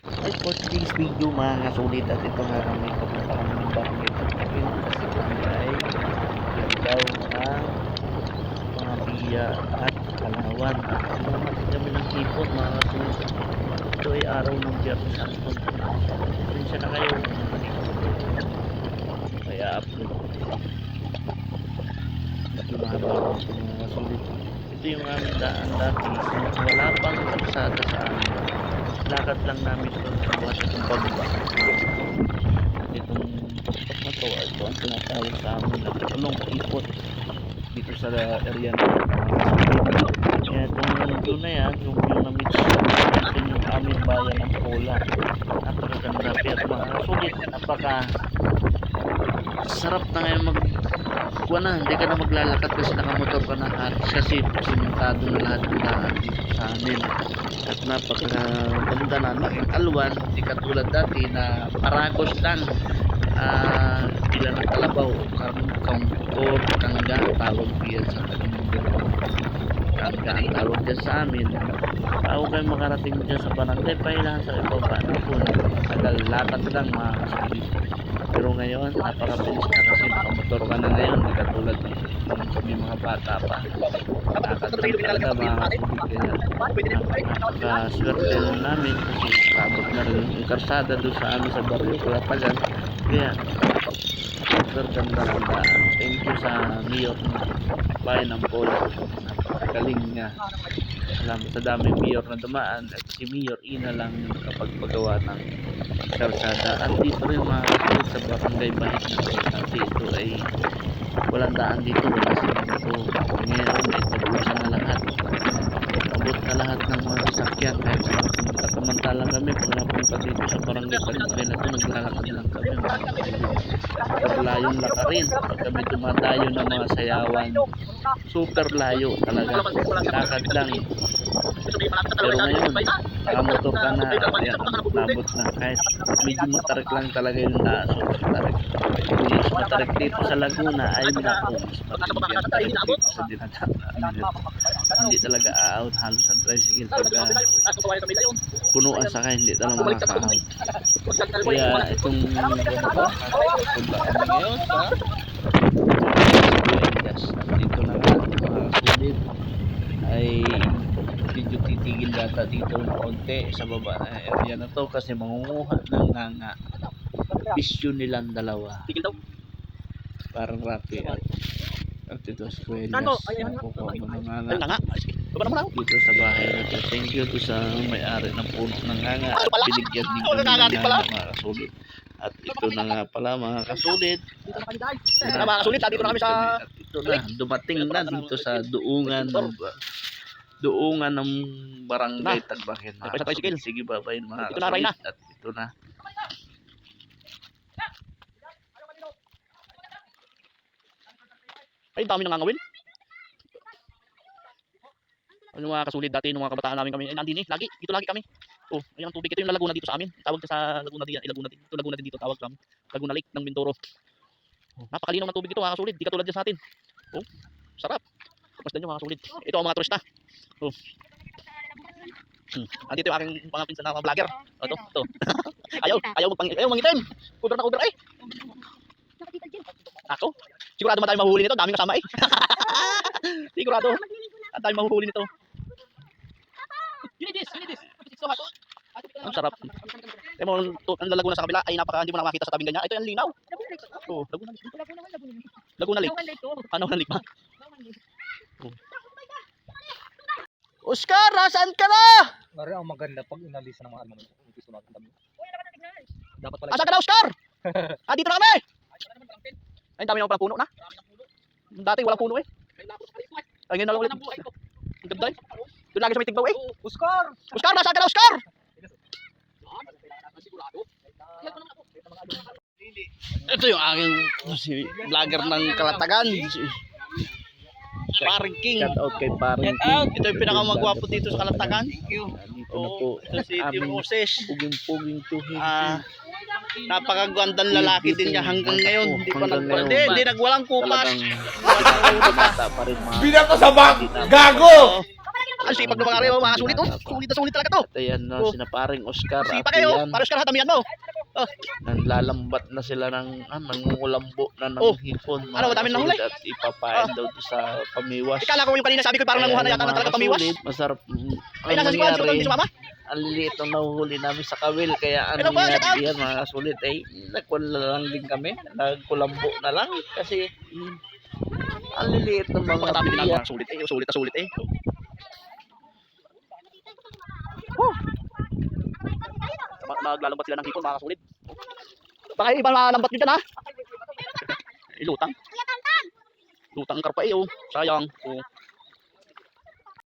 Ay, for today's video mga kasulit at ito nga kami papunta kami ng barangay Pagpapin kasi kami ay nagdaw ng mga biya at kalawan at kumuha kami ng hipon mga kasulit. Ito ay araw ng Biyernes Santo. Prinsya na kayo kaya upload at lumahaba mga kasulit. Ito yung aming daan dati wala pang kalsada sa amin. Lakad lang namin ito sa buwas itong pababa. Itong tuktok na to, ito ang tinatawag sa amin na tulong ipot dito sa area na ito. Kaya itong doon na yan, yung namit ito yung aming bayan ng Pola. Napakaganda pero mga sulit, napaka sarap na ngayon na, hindi ka na maglalakad kasi nakamotor ka na kasi simentado na lahat ng daan dito sa amin at napakaganda na laking alwan, hindi katulad dati na paragos lang ilan ang kalabaw kampor, kangga tawag diyan sa kangga ang tawag dyan sa amin. Ako kayo makarating dyan sa barangay pahilahan sa ibaba na po tagal lakad lang mga kasulit. Pero ngayon, napakabilis na kasi nakamotor ka na ngayon. Hindi katulad ng kami mga bata pa. Nakakadang talaga mga kasulit. Napakaswerte lang namin kasi tapos na rin yung karsada doon sa amin sa barrio Kulapagan. Kaya, super ganda ng daan. Thank you sa Mayor ng Bayan ng Pola. Napakagaling niya. Salamat sa daming mayor na dumaan at si Mayor Ina lang yung kapagpagawa ng karsada at dito rin mga kasulit sa barangay Bahit na ito kasi ito ay walang daan dito, wala dito ngayon ay tabusan na lahat, abot na lahat ng mga sasakyan kahit sa samantalang kami pag napunta dito sa barangay Pagpapin na ito naglalakad lang kami super layong lakarin pag kami dumadayo ng mga sayawan, super layo talaga, lakad lang. Pero ngayon nakamotor ka na, ayan, nabot na kahit medyo matarik lang talaga yung daan. Mas matarik dito sa Laguna ay naku, mas matarik dito sa dinadaan. Hindi talaga aaut halos ang tricycle pagka punuan sa kaya hindi talaga makaka-out. Kaya itong ganito punta kami ngayon sa dito na nga mga sulit ay medyo titigil data dito ng konti sa baba na area na to kasi mangunguha ng nganga. Bisyo nilang dalawa parang rapi at ito squares nakukuha mo ng nganga dito sa bahay na to. Thank you to sa may-ari ng puno ng nganga at binigyan din kami ng nganga mga kasulit. At ito na nga pala mga kasulit, Dito na kami sa at ito na dumating na dito sa duungan ng barangay Tagbakin mga kasulit. Sige babay mga kasulit at ito na. Ay, dami nang ngangawin. Ano mga kasulit dati nung mga kabataan namin kami, ay nandini, lagi, dito lagi kami. Oh, ayan ang tubig. Ito yung Laguna dito sa amin. Tawag sa Laguna din, Laguna din. Ito Laguna din dito tawag kami. Laguna Lake ng Mindoro. Oh, napakalinaw ng tubig dito mga kasulit. Di katulad din sa atin. Oh, sarap. Masdan nyo mga kasulit. Ito ang mga turista. Oh. Andito yung aking mga pinsan na mga vlogger. Oh, to. ayaw mangitim. Kuber na kuber eh. Ako? Sigurado man tayo mahuhuli nito. Daming kasama eh. Sigurado. At tayo mahuhuli nito. You need this. It's so hot. Ang sarap. Eh mo, ang Laguna sa kabila ay hindi mo na makita sa tabing ganyan. Ito yung linaw. Oh, Laguna Lake. Ano ang lake ba? Oh. Oscar, nasaan ka na? Mara ang maganda pag inalis ng mga ano gusto natin kami. Dapat pala. Asa ka na, Oscar? Dito na kami. Ay, dami naman pala puno na. Dati walang puno eh. Ay, ngayon na lang ulit. Ang ganda eh. Doon lagi sa may tigbaw eh. Oscar! Oscar, nasaan ka na, Oscar? Ito yung aking si vlogger ng Kalatagan. Paring King. Shout out kay Paring King. Ito yung pinakamagwapo dito sa Kalatagan. Dito na po Ito si Tio Moses. puging tuhig. Napakagandang lalaki din niya hanggang ngayon. Hindi pa Hanggang ngayon. hindi nagwalang kupas. Talagang bata pa rin mga Binato sa bag! Gago! Ang sipag ng mga reo, mga sulit oh. Sulit na sulit talaga to. At ayan na Oh. sina paring Oscar at Sipag kayo, yan. paros ka na hatamihan mo. Nanlalambat na sila ng nangungulambo na ng Oh. hipon. Ano, madami nang huli? At ipapain daw to sa pamiwas. Ikala ko yung kanina sabi ko parang nanguha na yata ng talaga pamiwas. Masarap. Ay, nasa si Juan, si Mama. Ang liliit ng nahuhuli namin sa kawil. Kaya Hello ano po, shout out. nangyari yan mga sulit. Eh, nagkula lang din kami. Nagkulambo na lang. Kasi ang liliit ng mga Pagkatabi din biya. ako, sulit eh, sulit na sulit eh. Maglalambat sila ng hipon, mga kasulit. Baka iba malambat nyo dyan ha. Ilutang. Lutang ang karpa eh oh. Sayang. Oh.